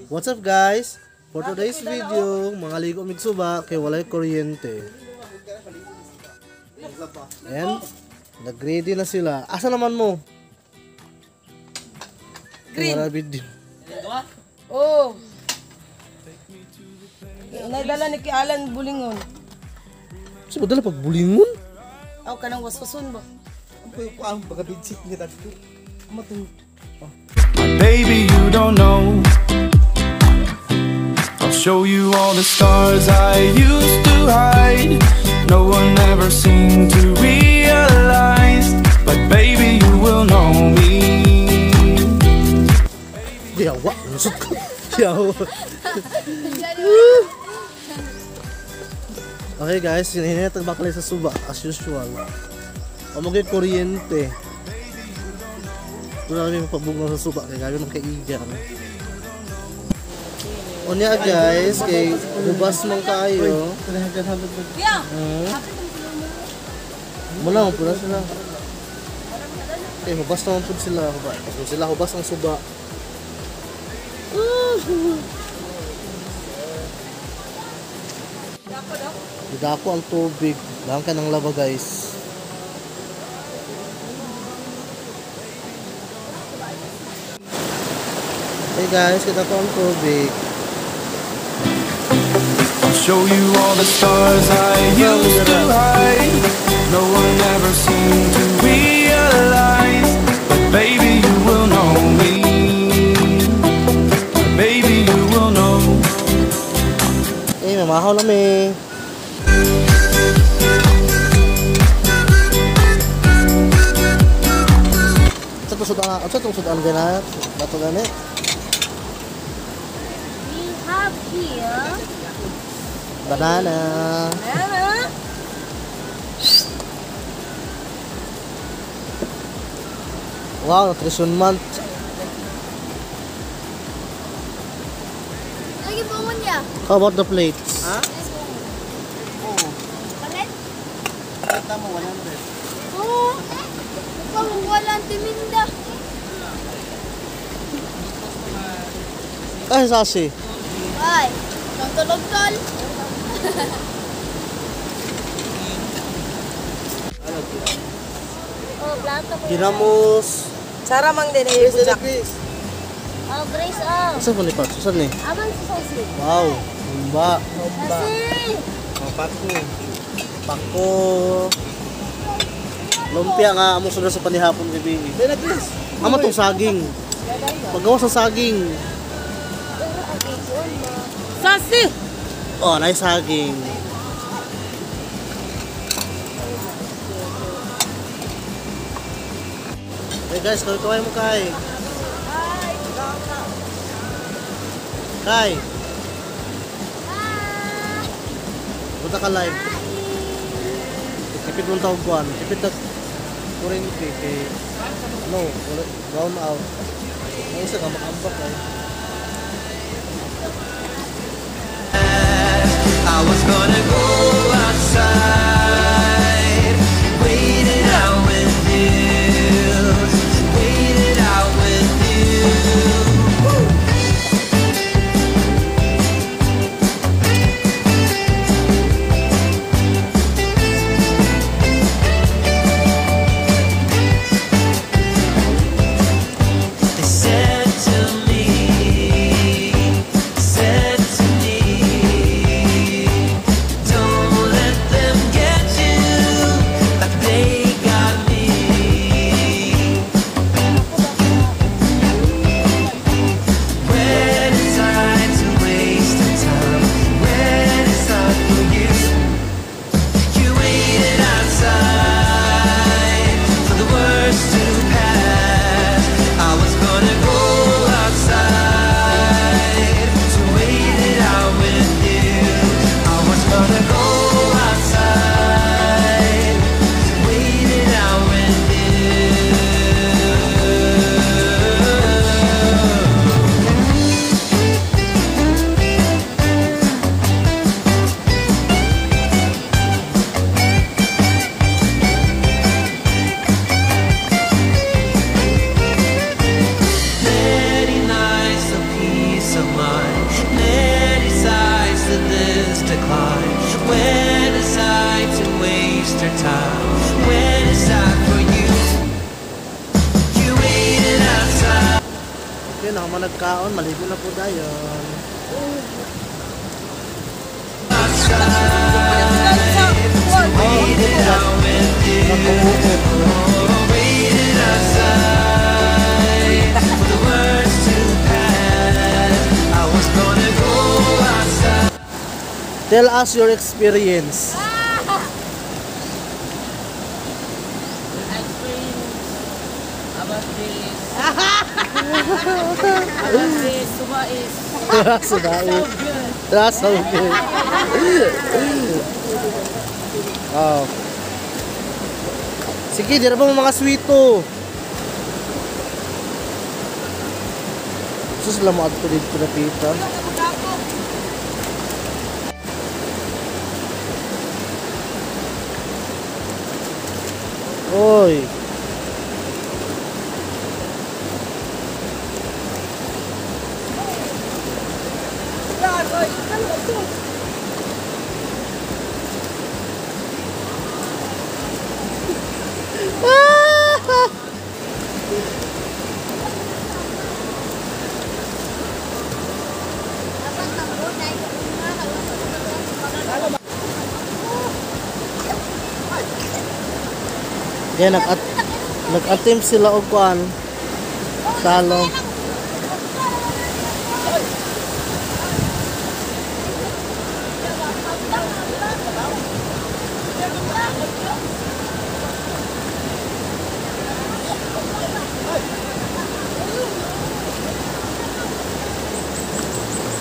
What's up guys? For today's video, mangaligo mig suba kay walay kuryente. And nag-ready na sila. Asa naman mo? Green. Video. Oh. Nadala ni Kialan bulingon. Sa dala pag bulingon? Aw kanang waswason ba? Ang pagka-bidsit ni dadto. Matun. Baby, you don't know. I'll show you all the stars I used to hide. No one ever seemed to realize, but baby, you will know me. Yawa, nusot ko. Yawa. Okay guys, hinahinatag baklay sa suba as usual. Pamagay kuryente. Wala kami mapabugnaw sa suba kaya gagawin ng kaigang. O niya guys, kay hubas mong kaayo. Muna mo pula sila. Okay, hubas naman po sila. Sila hubas ang suba. Dako ang tubig. Dahan ka ng lava guys. Hey guys, kita ko ang tubig. I'll show you all the stars I used to hide. No one ever seemed to realize, but baby, you will know me. Baby, you will know. Eh, mamahaw lang eh. Sa itong sudan ganap, bato gani. We have here Banana. Wow, nutrition month. lagi bangun ya. How about the plates? Ha? Palit? Tama 100. Oh. Ikaw walang timinda. Ay, sasi. Ay, tol. Oh, plato ko. Ginamos. Sara mang din ay bujak. Oh, Grace, oh. Saan po ni Pat? Saan ni? Aman si Sosi. Wow. Humba. Kasi. Pako. Pako. Lumpia nga among sunod sa panihapon gabi. Amo tong saging. Paggawa sa saging. Sasi. Oh, nice saging. Hey guys, kaway mo kay. Kay. Punta ka live. Tipid mong tawag buwan. Tipid na kuryente kay ano, brown out. Ang isa ka makambak eh. I was gonna go outside, wait it out with you, wait it out with you. They said to me, your time. When it's time for you, you waited outside. Okay, nakamanagkaon, maligo na po dayun. Waited out with you. Waited outside for the words to pass. I was gonna go outside. Tell us your experience. About this, Suba is So that's so good. Oh. Sige, di na ba mga sweeto? Sus, lamuat ko dito na pita. Oy. Yan, nag-attempt sila og kuan. Talo.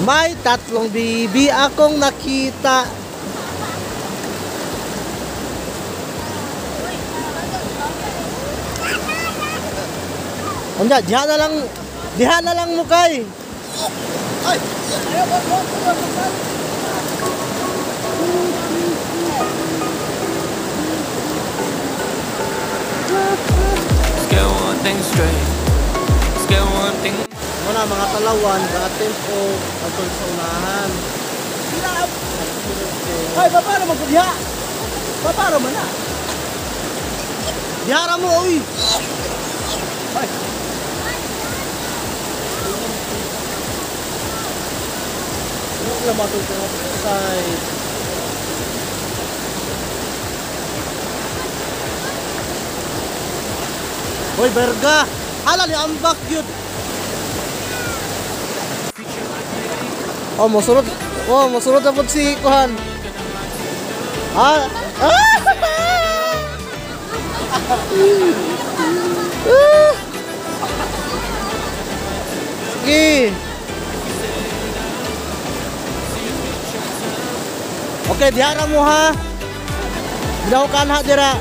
May tatlong bibi akong nakita. Anda, diha na lang mo kay. Ay. Let's get one thing straight. Let's get one thing. Muna mga talawan, ka-attempt ko agtol sa unahan. Ay, paparo mo diha. Paparo mo na. Dihara mo, oy. Ay. Wala matol ko side. Hoy, berga. Hala ni ambak yun. Oh, masurot na po si Kuhan. Ah! Ah! Sige. Okay, dihara mo ha. Bidaw ka na dira.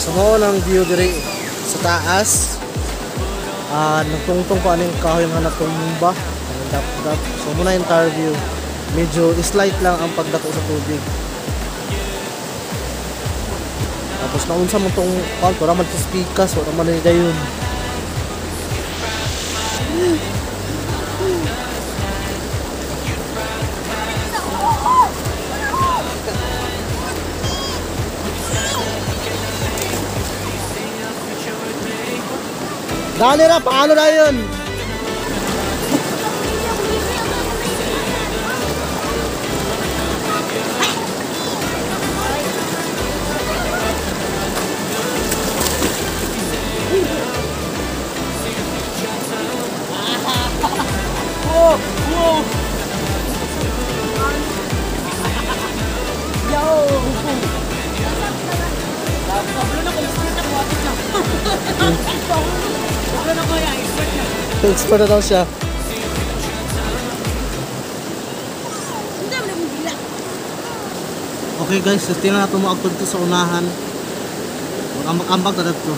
So mo ng view diri sa taas. Nagtungtong pa aning kahoy nga natumba. Dap. So muna yung entire view. Medyo slight lang ang pagdako sa tubig. Tapos naunsa mo tong kuan ko raman sa speakers, wala man ni dayun. Dali na, paano na yun? Expert na daw siya. Okay guys, so tingnan natin mo dito sa unahan. Ambak-ambak na dito.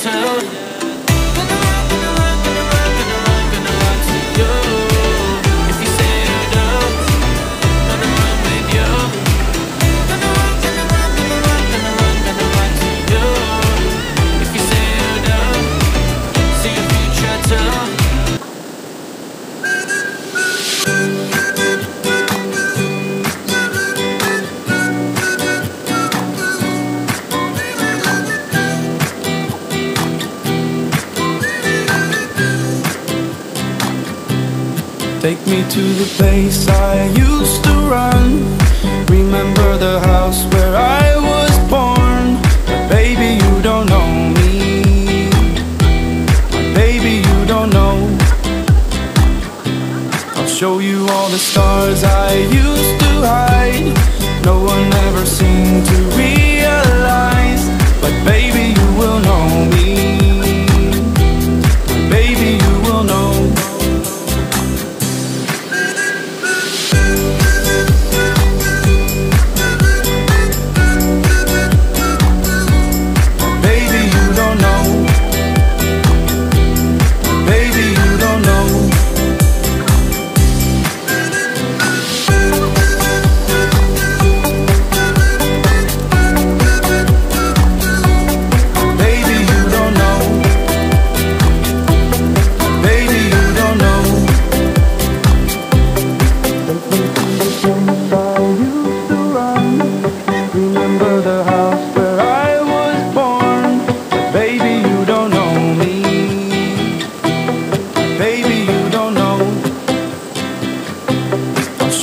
till. Gonna run, gonna run, gonna run, gonna run, gonna run to you. If you say you do, gonna run with you. Gonna run, gonna run, gonna run, gonna run, gonna run to you. If you say you do, see your future too. Take me to the place I used to run. Remember the house where I was born. But baby, you don't know me. Baby, you don't know. I'll show you all the stars I used to hide. No one ever seemed to realize. But baby, you will know me. Baby, you will know.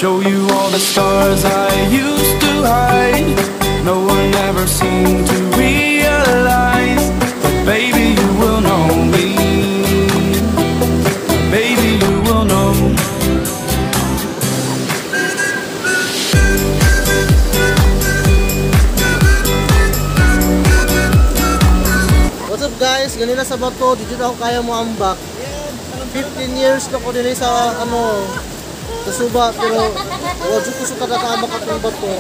Show you all the stars I used to hide. No one ever seemed to realize. But baby, you will know me. Baby, you will know. What's up guys? Ganina sa bato, dito na ako kaya mo ambak. 15 years na ko din sa sa Suba, pero wadyo ko sa kadakama katong bato.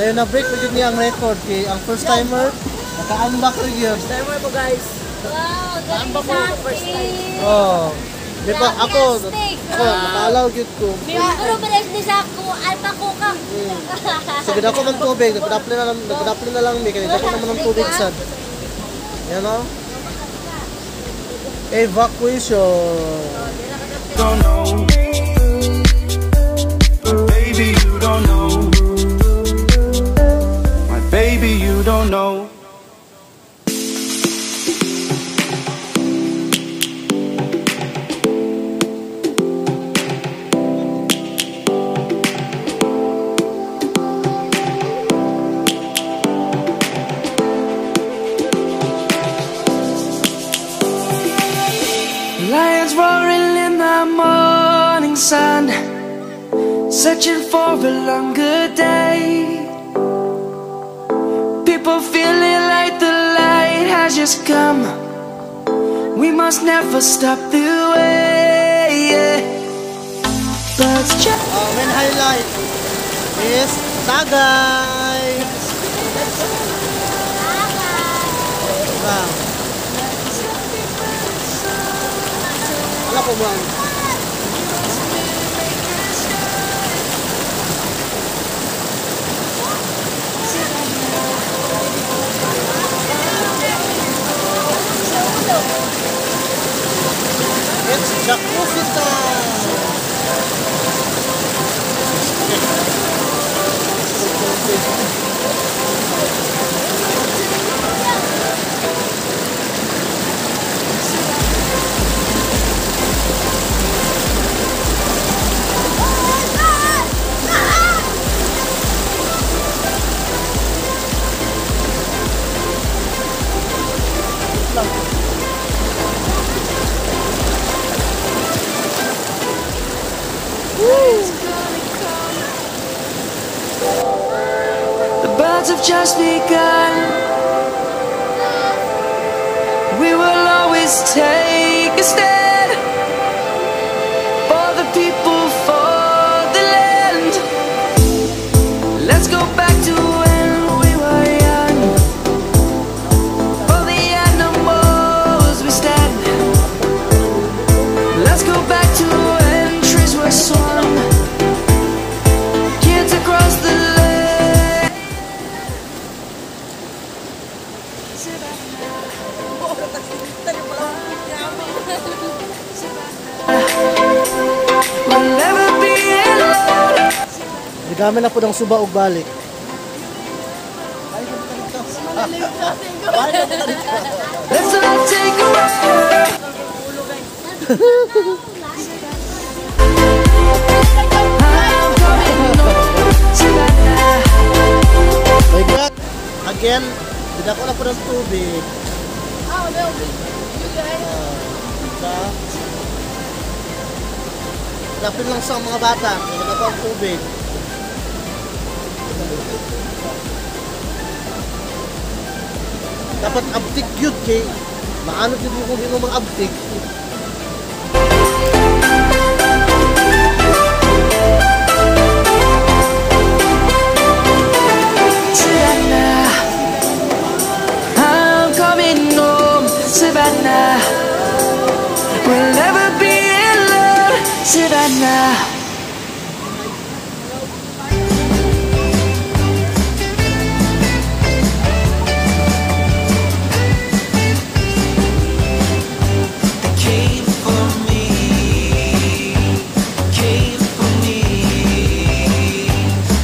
Dahil na-break na niya ang record kay ang first timer, naka-ambak rin yun. First timer po guys. Wow, galing sa first time. Oo. Di ba, ako, naka-allow yun ko. Pero beres ni sa ako, alpa ko ka. Sige na ako ng tubig, nagdapli na lang may, kaya ako naman ng tubig sad. Yan o. Evacuation. Don't know. My baby, you don't know. My baby, you don't know. Lions roaring in the morning sun, searching for a longer day. People feeling like the light has just come. We must never stop the way. But Main highlight is Tagay. Wow. Wala po ba? It's jacuzzi time! the birds have just begun. We will always take a stand for the people, for the land. Let's go back to when we were young. Ligamin na po ng Suba og balik. Let's all take a ride. I'm coming home tonight. My God! Again, didako na po ng tubig. Oh, no. You guys. Diba? Dapin lang sa mga bata. Didako ang tubig. Dapat abtik yun kay maano din mo kung di mo mag-abtik. Savannah, I'm coming home, Savannah. We'll never be alone, Savannah. Came for me, came for me,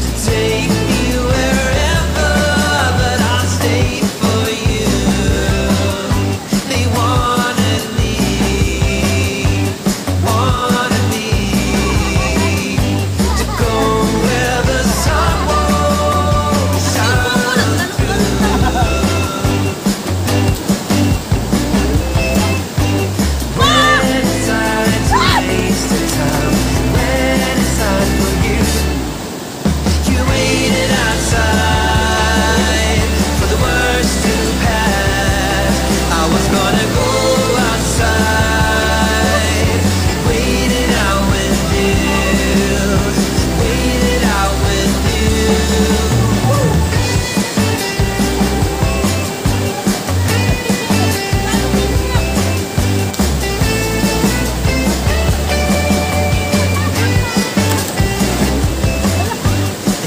to take me wherever, but I'll stay for you. They wanted me, to go where the sun won't shine through. When it's time to waste the time, when it's time for you, you waited outside for the worst to pass. I was gonna go outside, waited out with you, waited out with you.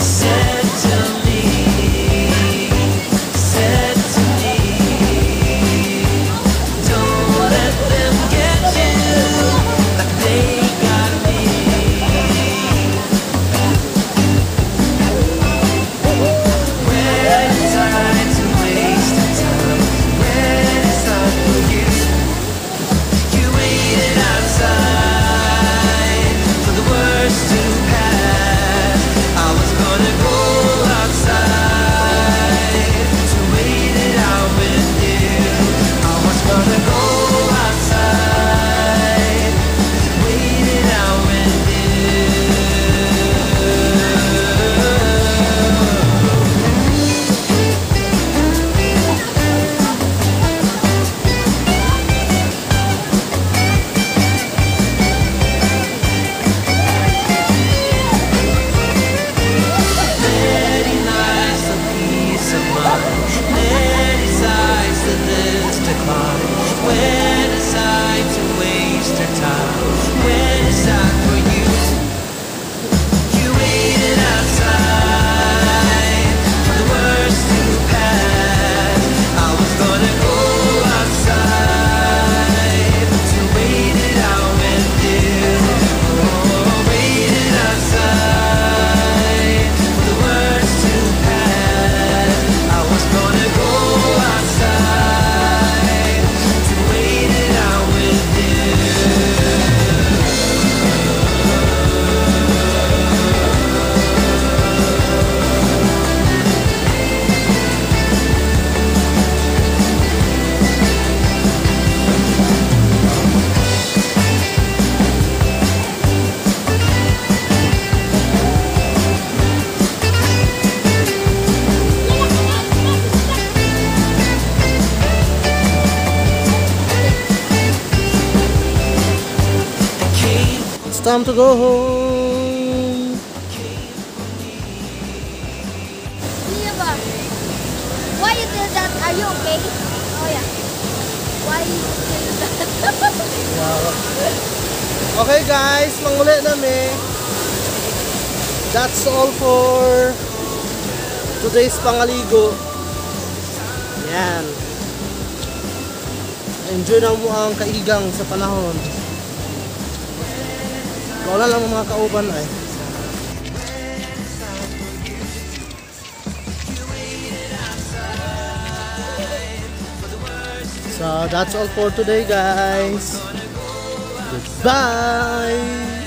Said to me, don't let them get you like they got me. When it's time to waste the time, when it's time for you, you waited outside for the worst to pass. I was gonna go outside to wait it out with you. I was gonna go outside, wait it out with you. Many nights of peace of mind, many sides to this decline. When it's time to waste your time, when it's time for you, you waited outside for the worst to pass. I was gonna go outside to wait it out with you. Oh, wait it outside for the worst to pass. I was gonna go outside to wait it out with you. It's time to go home. Diba? Why you did that? Are you okay? Oh yeah. Why you did that? Okay guys, manguli nami. That's all for today's pangaligo. Yan. Enjoy na mo ang kaigang sa panahon. Wala lang mga kauban ay. So that's all for today, guys. Goodbye.